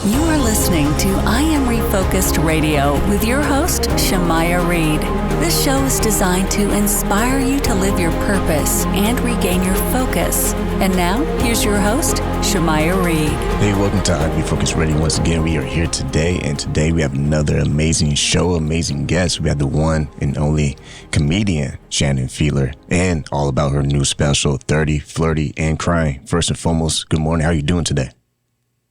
You are listening to I Am Refocused Radio with your host, Jayme Yarow. This show is designed to inspire you to live your purpose and regain your focus. And now, here's your host, Jayme Yarow. Hey, welcome to I Am Refocused Radio. Once again, we are here today, and today we have another amazing show, amazing guest. We have the one and only comedian, Shannon Fiedler, and all about her new special, 30, Flirty, and Crying. First and foremost, good morning. How are you doing today?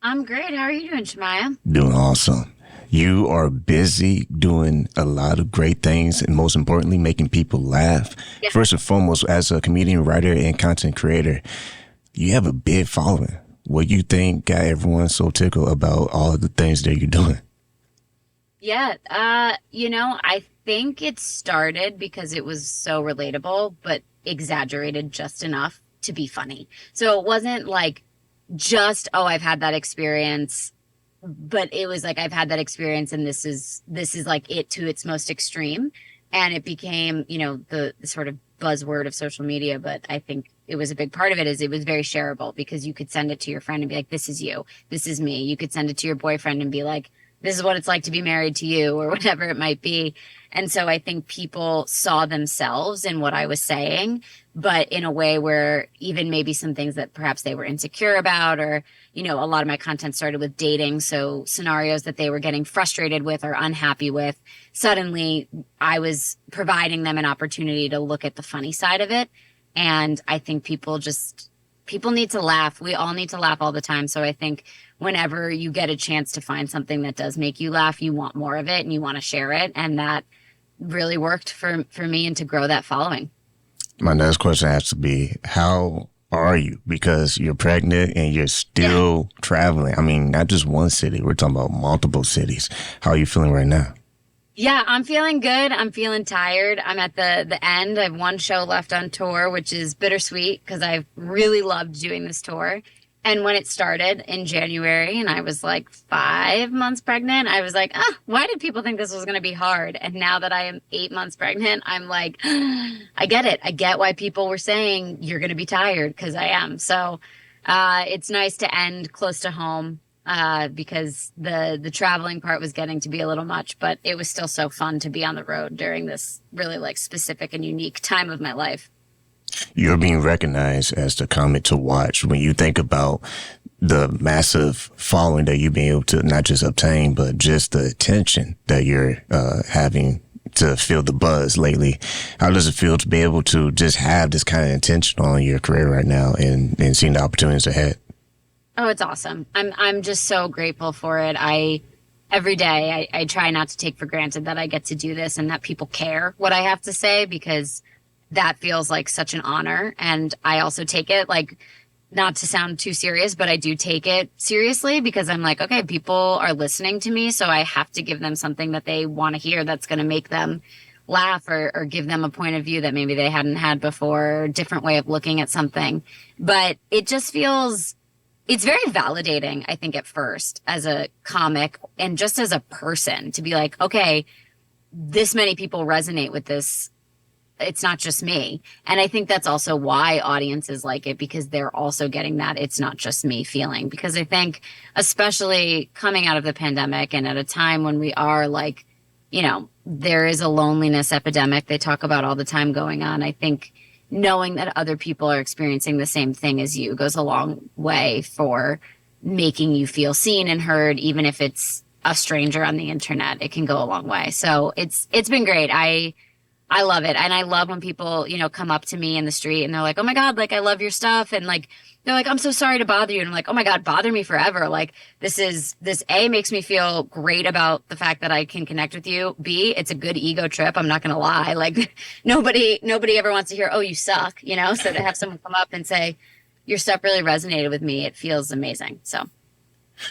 I'm great. How are you doing, Jayme? Doing awesome. You are busy doing a lot of great things and most importantly, making people laugh. Yeah. First and foremost, as a comedian, writer, and content creator, you have a big following. What do you think got everyone so tickled about all of the things that you're doing? Yeah, I think it started because it was so relatable, but exaggerated just enough to be funny. So it wasn't like just, I've had that experience, but it was like, I've had that experience and this is like it to its most extreme. And it became, the sort of buzzword of social media. But I think it was a big part of it is it was very shareable because you could send it to your friend and be like, this is you, this is me. You could send it to your boyfriend and be like, this is what it's like to be married to you or whatever it might be. And so I think people saw themselves in what I was saying, but in a way where even maybe some things that perhaps they were insecure about or, a lot of my content started with dating. So scenarios that they were getting frustrated with or unhappy with, suddenly I was providing them an opportunity to look at the funny side of it. And I think people need to laugh. We all need to laugh all the time. So I think whenever you get a chance to find something that does make you laugh, you want more of it and you want to share it. And that really worked for me and to grow that following. My next question has to be, how are you? Because you're pregnant and you're still traveling. I mean, not just one city. We're talking about multiple cities. How are you feeling right now? Yeah, I'm feeling good. I'm feeling tired. I'm at the end. I have one show left on tour, which is bittersweet because I've really loved doing this tour. And when it started in January and I was like 5 months pregnant, I was like, why did people think this was going to be hard? And now that I am 8 months pregnant, I'm like, I get it. I get why people were saying you're going to be tired because I am. So it's nice to end close to home because the traveling part was getting to be a little much, but it was still so fun to be on the road during this really like specific and unique time of my life. You're being recognized as the comic to watch when you think about the massive following that you've been able to not just obtain, but just the attention that you're having to feel the buzz lately. How does it feel to be able to just have this kind of attention on your career right now and seeing the opportunities ahead? Oh, it's awesome. I'm just so grateful for it. Every day I try not to take for granted that I get to do this and that people care what I have to say because that feels like such an honor. And I also take it like, not to sound too serious, but I do take it seriously because I'm like, okay, people are listening to me. So I have to give them something that they want to hear that's going to make them laugh or give them a point of view that maybe they hadn't had before, a different way of looking at something. But it just feels, it's very validating, I think, at first as a comic and just as a person to be like, okay, this many people resonate with this. It's not just me. And I think that's also why audiences like it because they're also getting that it's not just me feeling. Because I think especially coming out of the pandemic and at a time when we are like, there is a loneliness epidemic they talk about all the time going on. I think knowing that other people are experiencing the same thing as you goes a long way for making you feel seen and heard, even if it's a stranger on the internet. It can go a long way. So it's been great. I love it. And I love when people, come up to me in the street and they're like, oh my God, like, I love your stuff. And like, they're like, I'm so sorry to bother you. And I'm like, oh my God, bother me forever. Like this A, makes me feel great about the fact that I can connect with you. B, it's a good ego trip. I'm not going to lie. Like nobody ever wants to hear, oh, you suck, so to have someone come up and say your stuff really resonated with me, it feels amazing. So.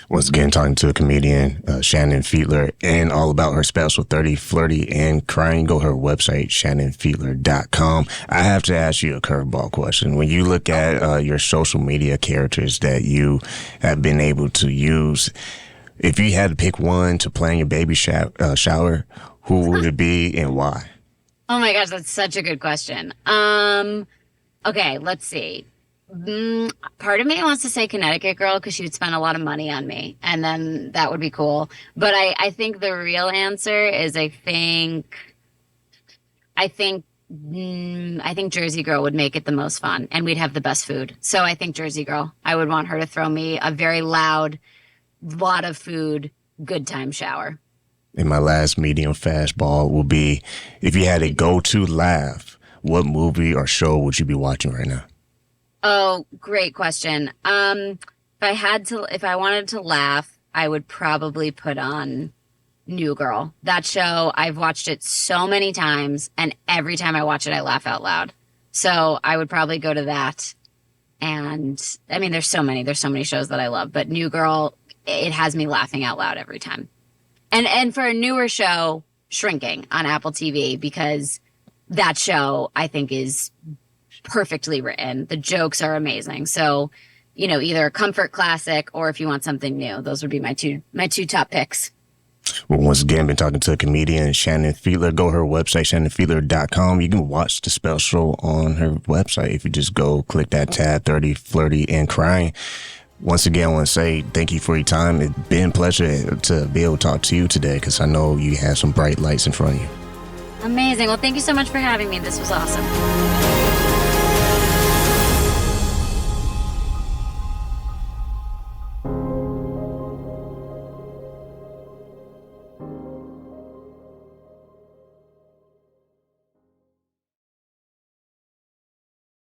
Once again, talking to a comedian, Shannon Fiedler, and all about her special 30, Flirty, and Crying. Go to her website, shannonfiedler.com. I have to ask you a curveball question. When you look at your social media characters that you have been able to use, if you had to pick one to play in your baby shower, who would it be and why? Oh my gosh, that's such a good question. Okay, let's see. Part of me wants to say Connecticut Girl because she would spend a lot of money on me, and then that would be cool. But I think the real answer is I think Jersey Girl would make it the most fun, and we'd have the best food. So I think Jersey Girl. I would want her to throw me a very loud, lot of food, good time shower. And my last medium fastball will be, if you had a go-to laugh, what movie or show would you be watching right now? Oh, great question. If I wanted to laugh, I would probably put on New Girl. That show, I've watched it so many times, and every time I watch it, I laugh out loud. So I would probably go to that. And I mean, there's so many shows that I love, but New Girl, it has me laughing out loud every time. And for a newer show, Shrinking on Apple TV, because that show I think is perfectly written. The jokes are amazing. So, either a comfort classic or if you want something new, those would be my two top picks. Well, once again, been talking to a comedian, Shannon Fiedler. Go to her website, shannonfiedler.com. You can watch the special on her website if you just go click that tab, 30, Flirty, and Crying. Once again, I want to say thank you for your time. It's been a pleasure to be able to talk to you today because I know you have some bright lights in front of you. Amazing. Well, thank you so much for having me. This was awesome.